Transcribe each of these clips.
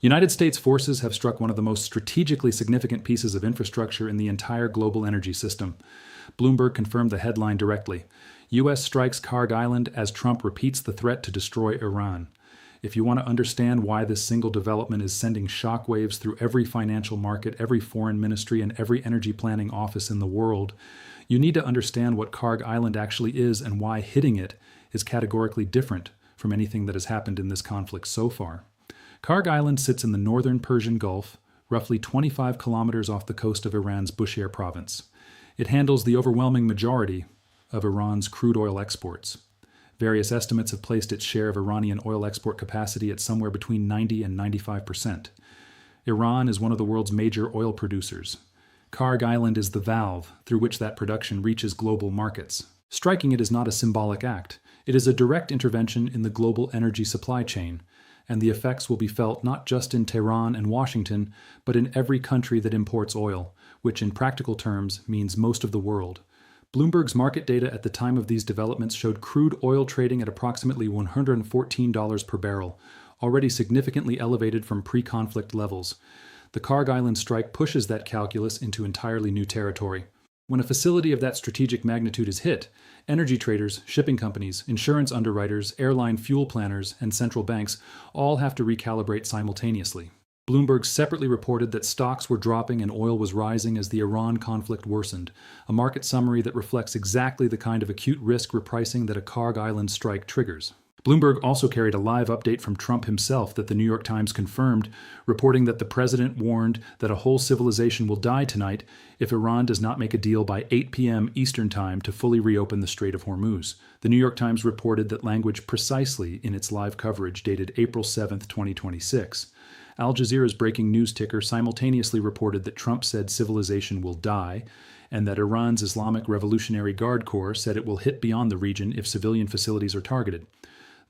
United States forces have struck one of the most strategically significant pieces of infrastructure in the entire global energy system. Bloomberg confirmed the headline directly. U.S. strikes Karg Island as Trump repeats the threat to destroy Iran. If you want to understand why this single development is sending shockwaves through every financial market, every foreign ministry, and every energy planning office in the world, you need to understand what Karg Island actually is and why hitting it is categorically different from anything that has happened in this conflict so far. Karg Island sits in the northern Persian Gulf, roughly 25 kilometers off the coast of Iran's Bushehr province. It handles the overwhelming majority of Iran's crude oil exports. Various estimates have placed its share of Iranian oil export capacity at somewhere between 90 and 95%. Iran is one of the world's major oil producers. Karg Island is the valve through which that production reaches global markets. Striking it is not a symbolic act. It is a direct intervention in the global energy supply chain, and the effects will be felt not just in Tehran and Washington, but in every country that imports oil, which in practical terms means most of the world. Bloomberg's market data at the time of these developments showed crude oil trading at approximately $114 per barrel, already significantly elevated from pre-conflict levels. The Karg Island strike pushes that calculus into entirely new territory. When a facility of that strategic magnitude is hit, energy traders, shipping companies, insurance underwriters, airline fuel planners, and central banks all have to recalibrate simultaneously. Bloomberg separately reported that stocks were dropping and oil was rising as the Iran conflict worsened, a market summary that reflects exactly the kind of acute risk repricing that a Karg Island strike triggers. Bloomberg also carried a live update from Trump himself that the New York Times confirmed, reporting that the president warned that a whole civilization will die tonight if Iran does not make a deal by 8 p.m. Eastern Time to fully reopen the Strait of Hormuz. The New York Times reported that language precisely in its live coverage dated April 7, 2026. Al Jazeera's breaking news ticker simultaneously reported that Trump said civilization will die, and that Iran's Islamic Revolutionary Guard Corps said it will hit beyond the region if civilian facilities are targeted.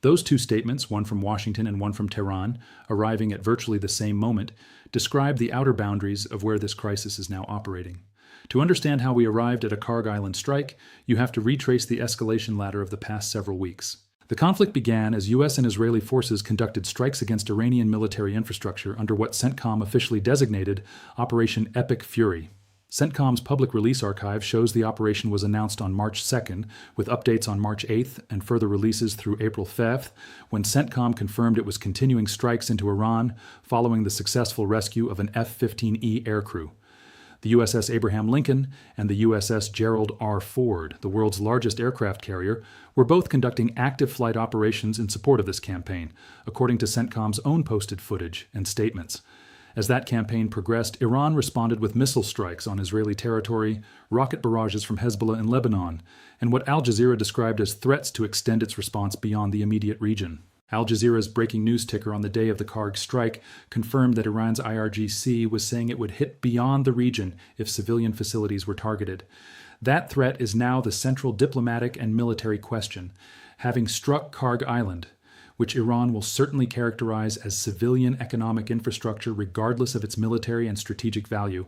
Those two statements, one from Washington and one from Tehran, arriving at virtually the same moment, describe the outer boundaries of where this crisis is now operating. To understand how we arrived at a Karg Island strike, you have to retrace the escalation ladder of the past several weeks. The conflict began as U.S. and Israeli forces conducted strikes against Iranian military infrastructure under what CENTCOM officially designated Operation Epic Fury. CENTCOM's public release archive shows the operation was announced on March 2nd, with updates on March 8th and further releases through April 5th, when CENTCOM confirmed it was continuing strikes into Iran following the successful rescue of an F-15E aircrew. The USS Abraham Lincoln and the USS Gerald R. Ford, the world's largest aircraft carrier, were both conducting active flight operations in support of this campaign, according to CENTCOM's own posted footage and statements. As that campaign progressed, Iran responded with missile strikes on Israeli territory, rocket barrages from Hezbollah in Lebanon, and what Al Jazeera described as threats to extend its response beyond the immediate region. Al Jazeera's breaking news ticker on the day of the Karg strike confirmed that Iran's IRGC was saying it would hit beyond the region if civilian facilities were targeted. That threat is now the central diplomatic and military question. Having struck Karg Island, which Iran will certainly characterize as civilian economic infrastructure regardless of its military and strategic value,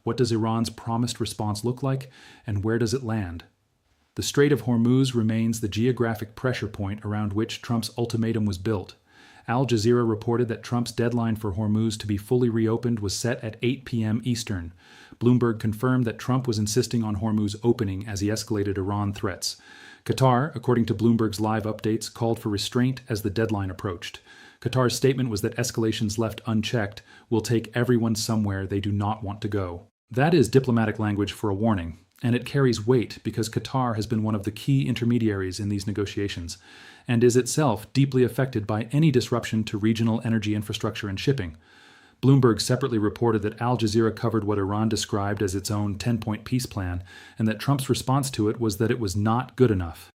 what does Iran's promised response look like, and where does it land? The Strait of Hormuz remains the geographic pressure point around which Trump's ultimatum was built. Al Jazeera reported that Trump's deadline for Hormuz to be fully reopened was set at 8 p.m. Eastern. Bloomberg confirmed that Trump was insisting on Hormuz opening as he escalated Iran threats. Qatar, according to Bloomberg's live updates, called for restraint as the deadline approached. Qatar's statement was that escalations left unchecked will take everyone somewhere they do not want to go. That is diplomatic language for a warning, and it carries weight because Qatar has been one of the key intermediaries in these negotiations, and is itself deeply affected by any disruption to regional energy infrastructure and shipping. Bloomberg separately reported that Al Jazeera covered what Iran described as its own 10-point peace plan, and that Trump's response to it was that it was not good enough.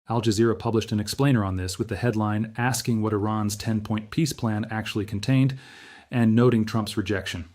Al Jazeera published an explainer on this with the headline asking what Iran's 10-point peace plan actually contained, and noting Trump's rejection.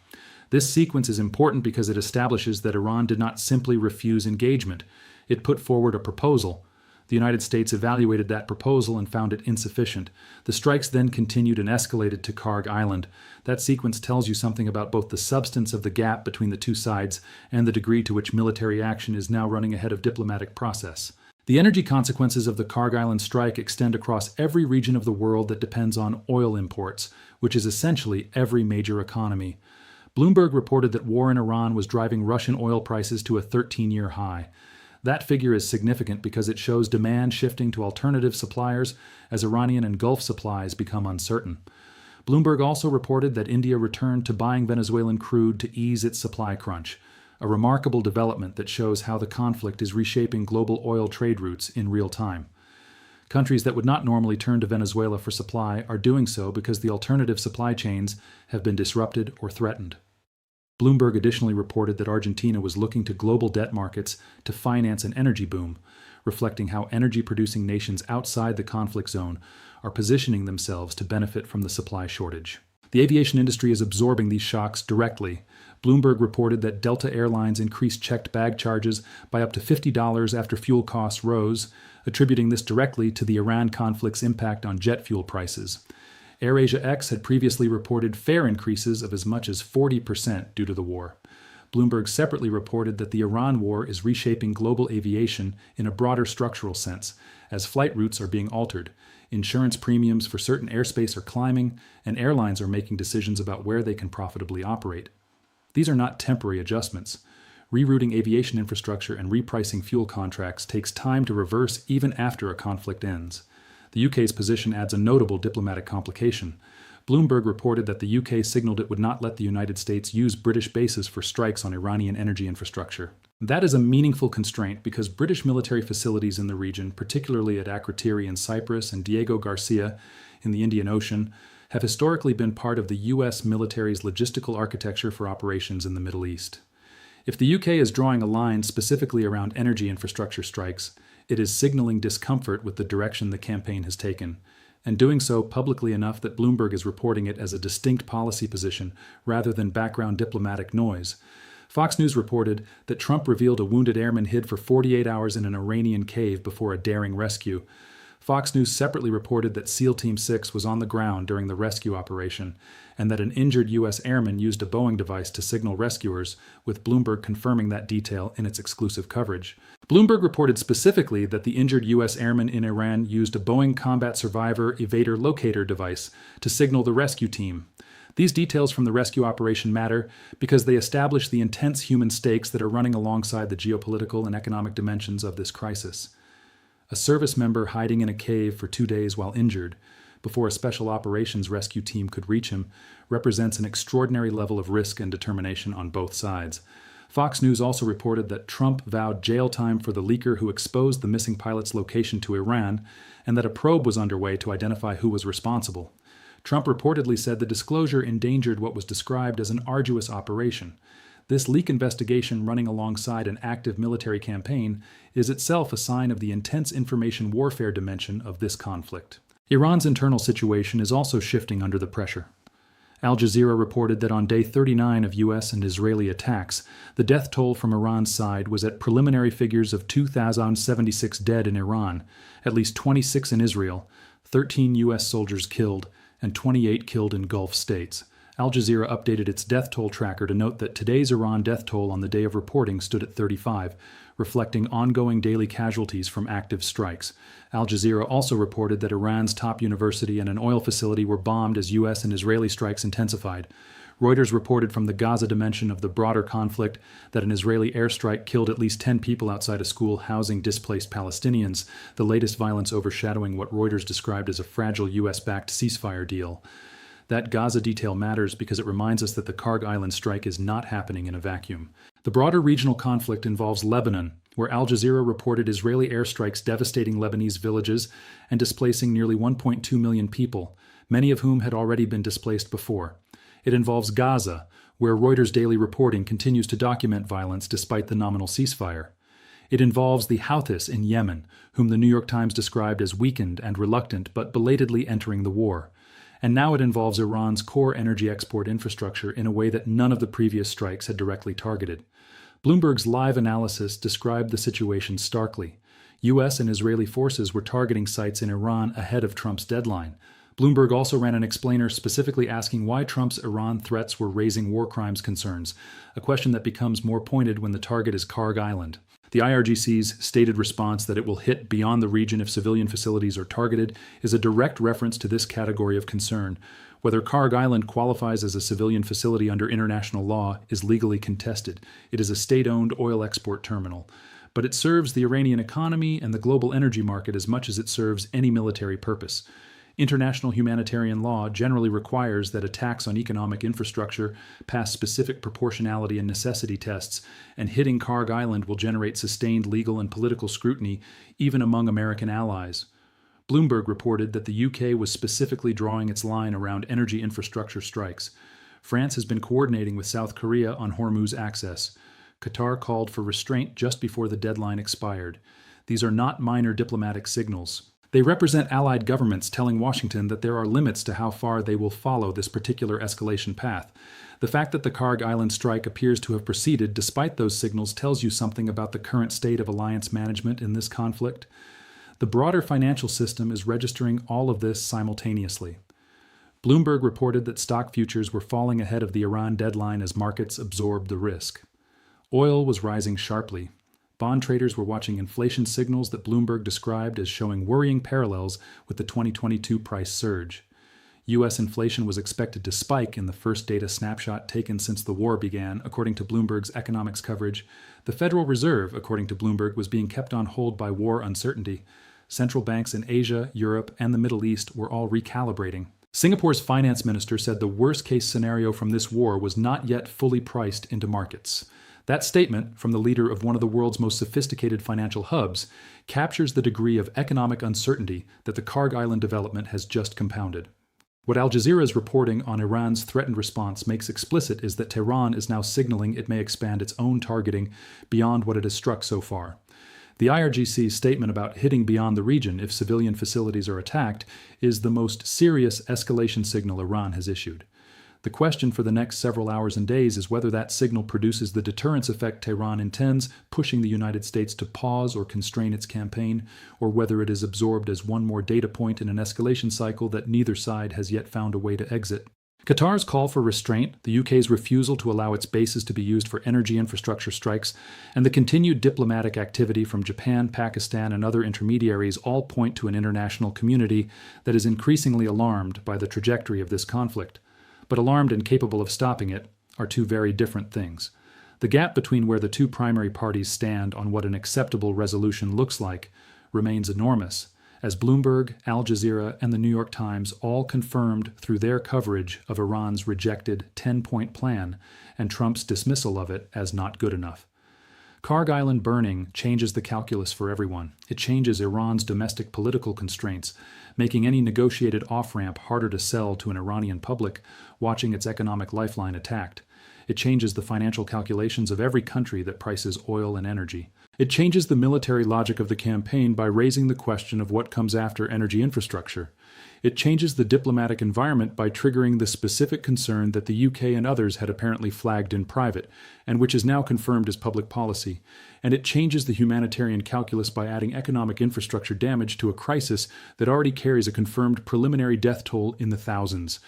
This sequence is important because it establishes that Iran did not simply refuse engagement. It put forward a proposal. The United States evaluated that proposal and found it insufficient. The strikes then continued and escalated to Karg Island. That sequence tells you something about both the substance of the gap between the two sides and the degree to which military action is now running ahead of diplomatic process. The energy consequences of the Kharg Island strike extend across every region of the world that depends on oil imports, which is essentially every major economy. Bloomberg reported that war in Iran was driving Russian oil prices to a 13-year high. That figure is significant because it shows demand shifting to alternative suppliers as Iranian and Gulf supplies become uncertain. Bloomberg also reported that India returned to buying Venezuelan crude to ease its supply crunch, a remarkable development that shows how the conflict is reshaping global oil trade routes in real time. Countries that would not normally turn to Venezuela for supply are doing so because the alternative supply chains have been disrupted or threatened. Bloomberg additionally reported that Argentina was looking to global debt markets to finance an energy boom, reflecting how energy-producing nations outside the conflict zone are positioning themselves to benefit from the supply shortage. The aviation industry is absorbing these shocks directly. Bloomberg reported that Delta Airlines increased checked bag charges by up to $50 after fuel costs rose, attributing this directly to the Iran conflict's impact on jet fuel prices. AirAsia X had previously reported fare increases of as much as 40% due to the war. Bloomberg separately reported that the Iran war is reshaping global aviation in a broader structural sense, as flight routes are being altered, insurance premiums for certain airspace are climbing, and airlines are making decisions about where they can profitably operate. These are not temporary adjustments. Rerouting aviation infrastructure and repricing fuel contracts takes time to reverse even after a conflict ends. The UK's position adds a notable diplomatic complication. Bloomberg reported that the UK signaled it would not let the United States use British bases for strikes on Iranian energy infrastructure. That is a meaningful constraint because British military facilities in the region, particularly at Akrotiri in Cyprus and Diego Garcia in the Indian Ocean, have historically been part of the US military's logistical architecture for operations in the Middle East. If the UK is drawing a line specifically around energy infrastructure strikes, it is signaling discomfort with the direction the campaign has taken, and doing so publicly enough that Bloomberg is reporting it as a distinct policy position rather than background diplomatic noise. Fox News reported that Trump revealed a wounded airman hid for 48 hours in an Iranian cave before a daring rescue. Fox News separately reported that SEAL Team 6 was on the ground during the rescue operation, and that an injured U.S. airman used a Boeing device to signal rescuers, with Bloomberg confirming that detail in its exclusive coverage. Bloomberg reported specifically that the injured U.S. airman in Iran used a Boeing Combat Survivor Evader Locator device to signal the rescue team. These details from the rescue operation matter because they establish the intense human stakes that are running alongside the geopolitical and economic dimensions of this crisis. A service member hiding in a cave for 2 days while injured, before a special operations rescue team could reach him, represents an extraordinary level of risk and determination on both sides. Fox News also reported that Trump vowed jail time for the leaker who exposed the missing pilot's location to Iran, and that a probe was underway to identify who was responsible. Trump reportedly said the disclosure endangered what was described as an arduous operation. This leak investigation, running alongside an active military campaign, is itself a sign of the intense information warfare dimension of this conflict. Iran's internal situation is also shifting under the pressure. Al Jazeera reported that on day 39 of U.S. and Israeli attacks, the death toll from Iran's side was at preliminary figures of 2,076 dead in Iran, at least 26 in Israel, 13 U.S. soldiers killed, and 28 killed in Gulf states. Al Jazeera updated its death toll tracker to note that today's Iran death toll on the day of reporting stood at 35, reflecting ongoing daily casualties from active strikes. Al Jazeera also reported that Iran's top university and an oil facility were bombed as U.S. and Israeli strikes intensified. Reuters reported from the Gaza dimension of the broader conflict that an Israeli airstrike killed at least 10 people outside a school housing displaced Palestinians, the latest violence overshadowing what Reuters described as a fragile U.S.-backed ceasefire deal. That Gaza detail matters because it reminds us that the Kharg Island strike is not happening in a vacuum. The broader regional conflict involves Lebanon, where Al Jazeera reported Israeli airstrikes devastating Lebanese villages and displacing nearly 1.2 million people, many of whom had already been displaced before. It involves Gaza, where Reuters' daily reporting continues to document violence despite the nominal ceasefire. It involves the Houthis in Yemen, whom the New York Times described as weakened and reluctant but belatedly entering the war. And now it involves Iran's core energy export infrastructure in a way that none of the previous strikes had directly targeted. Bloomberg's live analysis described the situation starkly. U.S. and Israeli forces were targeting sites in Iran ahead of Trump's deadline, Bloomberg also ran an explainer specifically asking why Trump's Iran threats were raising war crimes concerns, a question that becomes more pointed when the target is Karg Island. The IRGC's stated response that it will hit beyond the region if civilian facilities are targeted is a direct reference to this category of concern. Whether Karg Island qualifies as a civilian facility under international law is legally contested. It is a state-owned oil export terminal. But it serves the Iranian economy and the global energy market as much as it serves any military purpose. International humanitarian law generally requires that attacks on economic infrastructure pass specific proportionality and necessity tests, and hitting Karg Island will generate sustained legal and political scrutiny, even among American allies. Bloomberg reported that the UK was specifically drawing its line around energy infrastructure strikes. France has been coordinating with South Korea on Hormuz access. Qatar called for restraint just before the deadline expired. These are not minor diplomatic signals. They represent allied governments telling Washington that there are limits to how far they will follow this particular escalation path. The fact that the Karg Island strike appears to have proceeded despite those signals tells you something about the current state of alliance management in this conflict. The broader financial system is registering all of this simultaneously. Bloomberg reported that stock futures were falling ahead of the Iran deadline as markets absorbed the risk. Oil was rising sharply. Bond traders were watching inflation signals that Bloomberg described as showing worrying parallels with the 2022 price surge. U.S. inflation was expected to spike in the first data snapshot taken since the war began, according to Bloomberg's economics coverage. The Federal Reserve, according to Bloomberg, was being kept on hold by war uncertainty. Central banks in Asia, Europe, and the Middle East were all recalibrating. Singapore's finance minister said the worst-case scenario from this war was not yet fully priced into markets. That statement, from the leader of one of the world's most sophisticated financial hubs, captures the degree of economic uncertainty that the Karg Island development has just compounded. What Al Jazeera's reporting on Iran's threatened response makes explicit is that Tehran is now signaling it may expand its own targeting beyond what it has struck so far. The IRGC's statement about hitting beyond the region if civilian facilities are attacked is the most serious escalation signal Iran has issued. The question for the next several hours and days is whether that signal produces the deterrence effect Tehran intends, pushing the United States to pause or constrain its campaign, or whether it is absorbed as one more data point in an escalation cycle that neither side has yet found a way to exit. Qatar's call for restraint, the UK's refusal to allow its bases to be used for energy infrastructure strikes, and the continued diplomatic activity from Japan, Pakistan, and other intermediaries all point to an international community that is increasingly alarmed by the trajectory of this conflict. But alarmed and capable of stopping it are two very different things. The gap between where the two primary parties stand on what an acceptable resolution looks like remains enormous, as Bloomberg, Al Jazeera, and the New York Times all confirmed through their coverage of Iran's rejected 10-point plan and Trump's dismissal of it as not good enough. Karg Island burning changes the calculus for everyone. It changes Iran's domestic political constraints, making any negotiated off-ramp harder to sell to an Iranian public watching its economic lifeline attacked. It changes the financial calculations of every country that prices oil and energy. It changes the military logic of the campaign by raising the question of what comes after energy infrastructure. It changes the diplomatic environment by triggering the specific concern that the UK and others had apparently flagged in private, and which is now confirmed as public policy. And it changes the humanitarian calculus by adding economic infrastructure damage to a crisis that already carries a confirmed preliminary death toll in the thousands.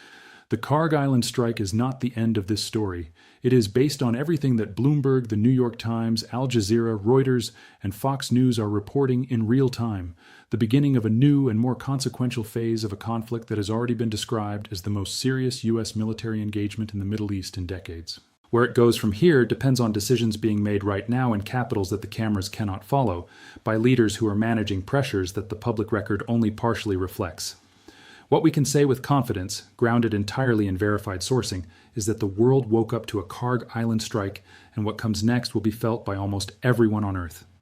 The Karg Island strike is not the end of this story. It is based on everything that Bloomberg, the New York Times, Al Jazeera, Reuters, and Fox News are reporting in real time, the beginning of a new and more consequential phase of a conflict that has already been described as the most serious U.S. military engagement in the Middle East in decades. Where it goes from here depends on decisions being made right now in capitals that the cameras cannot follow, by leaders who are managing pressures that the public record only partially reflects. What we can say with confidence, grounded entirely in verified sourcing, is that the world woke up to a Karg Island strike, and what comes next will be felt by almost everyone on Earth.